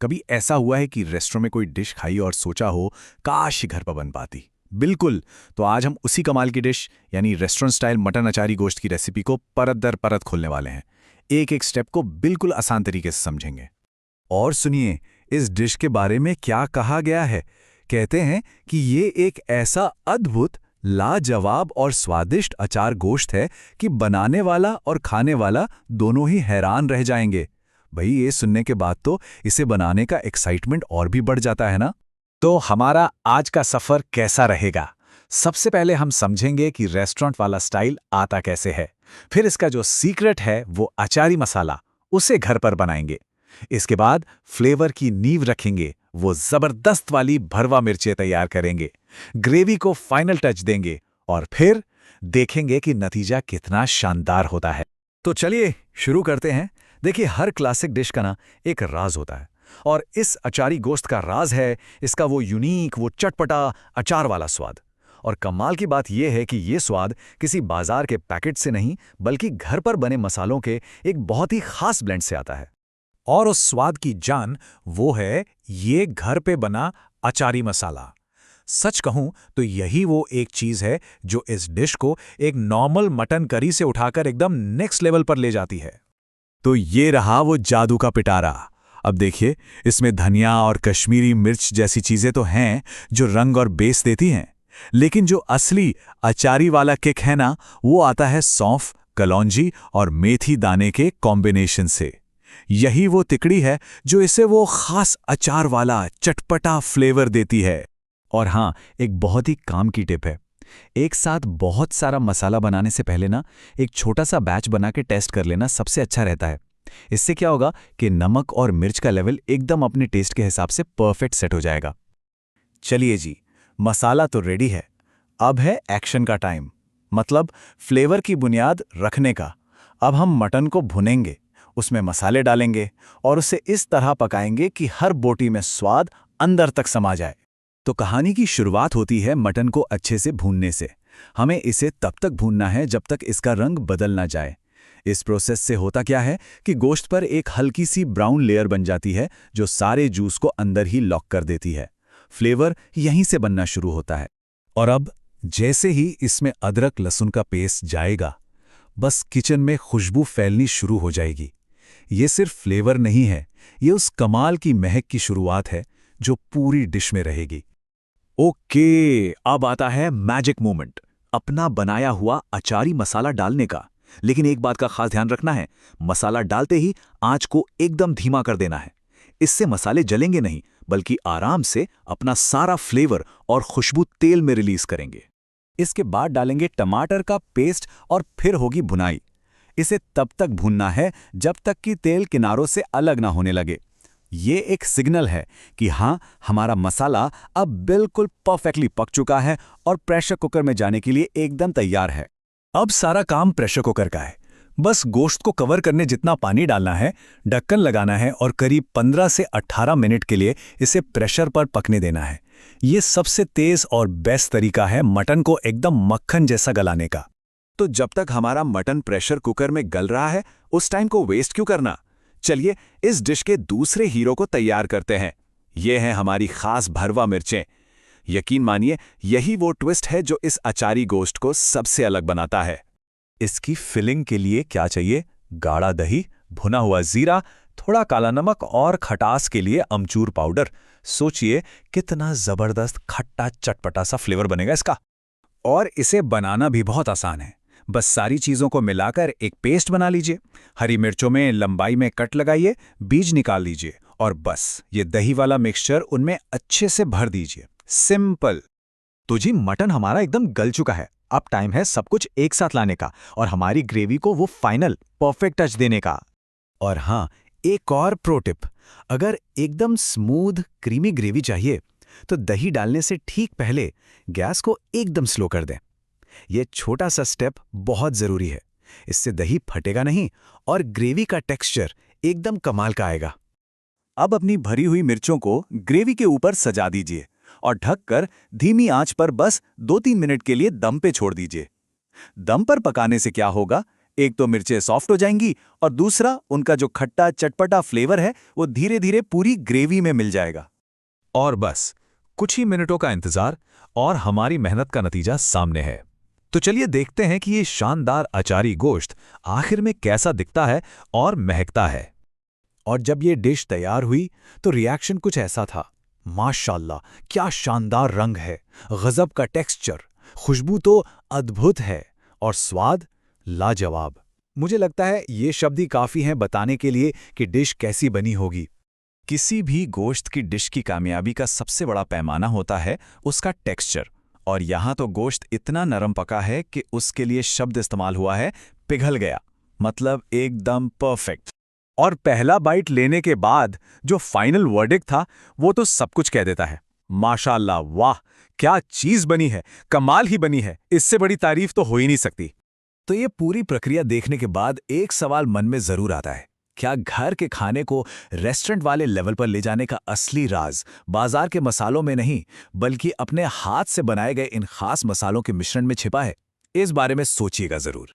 कभी ऐसा हुआ है कि रेस्टोरेंट में कोई डिश खाई और सोचा हो काश ये घर पर बन पाती? बिल्कुल। तो आज हम उसी कमाल की डिश यानी रेस्टोरेंट स्टाइल मटन अचारी गोश्त की रेसिपी को परत दर परत खोलने वाले हैं। एक एक स्टेप को बिल्कुल आसान तरीके से समझेंगे। और सुनिए, इस डिश के बारे में क्या कहा गया है। कहते हैं कि ये एक ऐसा अद्भुत, लाजवाब और स्वादिष्ट अचार गोश्त है कि बनाने वाला और खाने वाला दोनों ही हैरान रह जाएंगे। भाई, ये सुनने के बाद तो इसे बनाने का एक्साइटमेंट और भी बढ़ जाता है ना। तो हमारा आज का सफर कैसा रहेगा? सबसे पहले हम समझेंगे कि रेस्टोरेंट वाला स्टाइल आता कैसे है। फिर इसका जो सीक्रेट है वो अचारी मसाला, उसे घर पर बनाएंगे। इसके बाद फ्लेवर की नींव रखेंगे, वो जबरदस्त वाली भरवा मिर्चें तैयार करेंगे। ग्रेवी को फाइनल टच देंगे और फिर देखेंगे कि नतीजा कितना शानदार होता है। तो चलिए शुरू करते हैं। देखिए, हर क्लासिक डिश का ना एक राज होता है, और इस अचारी गोश्त का राज है इसका वो यूनिक, वो चटपटा अचार वाला स्वाद। और कमाल की बात यह है कि ये स्वाद किसी बाजार के पैकेट से नहीं, बल्कि घर पर बने मसालों के एक बहुत ही खास ब्लेंड से आता है। और उस स्वाद की जान वो है ये घर पे बना अचारी मसाला। सच कहूं तो यही वो एक चीज है जो इस डिश को एक नॉर्मल मटन करी से उठाकर एकदम नेक्स्ट लेवल पर ले जाती है। तो ये रहा वो जादू का पिटारा। अब देखिए, इसमें धनिया और कश्मीरी मिर्च जैसी चीजें तो हैं जो रंग और बेस देती हैं, लेकिन जो असली अचारी वाला किक है ना, वो आता है सौंफ, कलौंजी और मेथी दाने के कॉम्बिनेशन से। यही वो तिकड़ी है जो इसे वो खास अचार वाला चटपटा फ्लेवर देती है। और हाँ, एक बहुत ही काम की टिप है। एक साथ बहुत सारा मसाला बनाने से पहले ना एक छोटा सा बैच बना के टेस्ट कर लेना सबसे अच्छा रहता है। इससे क्या होगा कि नमक और मिर्च का लेवल एकदम अपने टेस्ट के हिसाब से परफेक्ट सेट हो जाएगा। चलिए जी, मसाला तो रेडी है। अब है एक्शन का टाइम, मतलब फ्लेवर की बुनियाद रखने का। अब हम मटन को भुनेंगे, उसमें मसाले डालेंगे और उसे इस तरह पकाएंगे कि हर बोटी में स्वाद अंदर तक समा जाए। तो कहानी की शुरुआत होती है मटन को अच्छे से भूनने से। हमें इसे तब तक भूनना है जब तक इसका रंग बदल ना जाए। इस प्रोसेस से होता क्या है कि गोश्त पर एक हल्की सी ब्राउन लेयर बन जाती है जो सारे जूस को अंदर ही लॉक कर देती है। फ्लेवर यहीं से बनना शुरू होता है। और अब जैसे ही इसमें अदरक लहसुन का पेस्ट जाएगा, बस किचन में खुशबू फैलनी शुरू हो जाएगी। ये सिर्फ फ्लेवर नहीं है, ये उस कमाल की महक की शुरुआत है जो पूरी डिश में रहेगी। ओके, अब आता है मैजिक मोमेंट, अपना बनाया हुआ अचारी मसाला डालने का। लेकिन एक बात का खास ध्यान रखना है, मसाला डालते ही आंच को एकदम धीमा कर देना है। इससे मसाले जलेंगे नहीं, बल्कि आराम से अपना सारा फ्लेवर और खुशबू तेल में रिलीज करेंगे। इसके बाद डालेंगे टमाटर का पेस्ट और फिर होगी भुनाई। इसे तब तक भूनना है जब तक कि तेल किनारों से अलग ना होने लगे। ये एक सिग्नल है कि हाँ, हमारा मसाला अब बिल्कुल परफेक्टली पक चुका है और प्रेशर कुकर में जाने के लिए एकदम तैयार है। अब सारा काम प्रेशर कुकर का है। बस गोश्त को कवर करने जितना पानी डालना है, ढक्कन लगाना है और करीब 15 से 18 मिनट के लिए इसे प्रेशर पर पकने देना है। ये सबसे तेज और बेस्ट तरीका है मटन को एकदम मक्खन जैसा गलाने का। तो जब तक हमारा मटन प्रेशर कुकर में गल रहा है, उस टाइम को वेस्ट क्यों करना। चलिए इस डिश के दूसरे हीरो को तैयार करते हैं। ये हैं हमारी खास भरवा मिर्चें। यकीन मानिए, यही वो ट्विस्ट है जो इस अचारी गोश्त को सबसे अलग बनाता है। इसकी फिलिंग के लिए क्या चाहिए? गाढ़ा दही, भुना हुआ जीरा, थोड़ा काला नमक और खटास के लिए अमचूर पाउडर। सोचिए कितना जबरदस्त खट्टा चटपटा सा फ्लेवर बनेगा इसका। और इसे बनाना भी बहुत आसान है। बस सारी चीजों को मिलाकर एक पेस्ट बना लीजिए। हरी मिर्चों में लंबाई में कट लगाइए, बीज निकाल लीजिए और बस ये दही वाला मिक्सचर उनमें अच्छे से भर दीजिए। सिंपल। तो जी, मटन हमारा एकदम गल चुका है। अब टाइम है सब कुछ एक साथ लाने का और हमारी ग्रेवी को वो फाइनल परफेक्ट टच देने का। और हाँ, एक और प्रो टिप, अगर एकदम स्मूथ क्रीमी ग्रेवी चाहिए तो दही डालने से ठीक पहले गैस को एकदम स्लो कर दें। यह छोटा सा स्टेप बहुत जरूरी है। इससे दही फटेगा नहीं और ग्रेवी का टेक्सचर एकदम कमाल का आएगा। अब अपनी भरी हुई मिर्चों को ग्रेवी के ऊपर सजा दीजिए और ढककर धीमी आंच पर बस 2-3 मिनट के लिए दम पे छोड़ दीजिए। दम पर पकाने से क्या होगा, एक तो मिर्चें सॉफ्ट हो जाएंगी और दूसरा उनका जो खट्टा चटपटा फ्लेवर है वो धीरे धीरे पूरी ग्रेवी में मिल जाएगा। और बस कुछ ही मिनटों का इंतजार और हमारी मेहनत का नतीजा सामने है। तो चलिए देखते हैं कि ये शानदार अचारी गोश्त आखिर में कैसा दिखता है और महकता है। और जब ये डिश तैयार हुई तो रिएक्शन कुछ ऐसा था, माशाल्लाह क्या शानदार रंग है, गजब का टेक्सचर, खुशबू तो अद्भुत है और स्वाद लाजवाब। मुझे लगता है ये शब्द ही काफ़ी हैं बताने के लिए कि डिश कैसी बनी होगी। किसी भी गोश्त की डिश की कामयाबी का सबसे बड़ा पैमाना होता है उसका टेक्सचर, और यहाँ तो गोश्त इतना नरम पका है कि उसके लिए शब्द इस्तेमाल हुआ है पिघल गया, मतलब एकदम परफेक्ट। और पहला बाइट लेने के बाद जो फाइनल वर्डिक्ट था वो तो सब कुछ कह देता है। माशाल्लाह, वाह क्या चीज़ बनी है, कमाल ही बनी है, इससे बड़ी तारीफ तो हो ही नहीं सकती। तो ये पूरी प्रक्रिया देखने के बाद एक सवाल मन में जरूर आता है, क्या घर के खाने को रेस्टोरेंट वाले लेवल पर ले जाने का असली राज बाजार के मसालों में नहीं बल्कि अपने हाथ से बनाए गए इन खास मसालों के मिश्रण में छिपा है? इस बारे में सोचिएगा जरूर।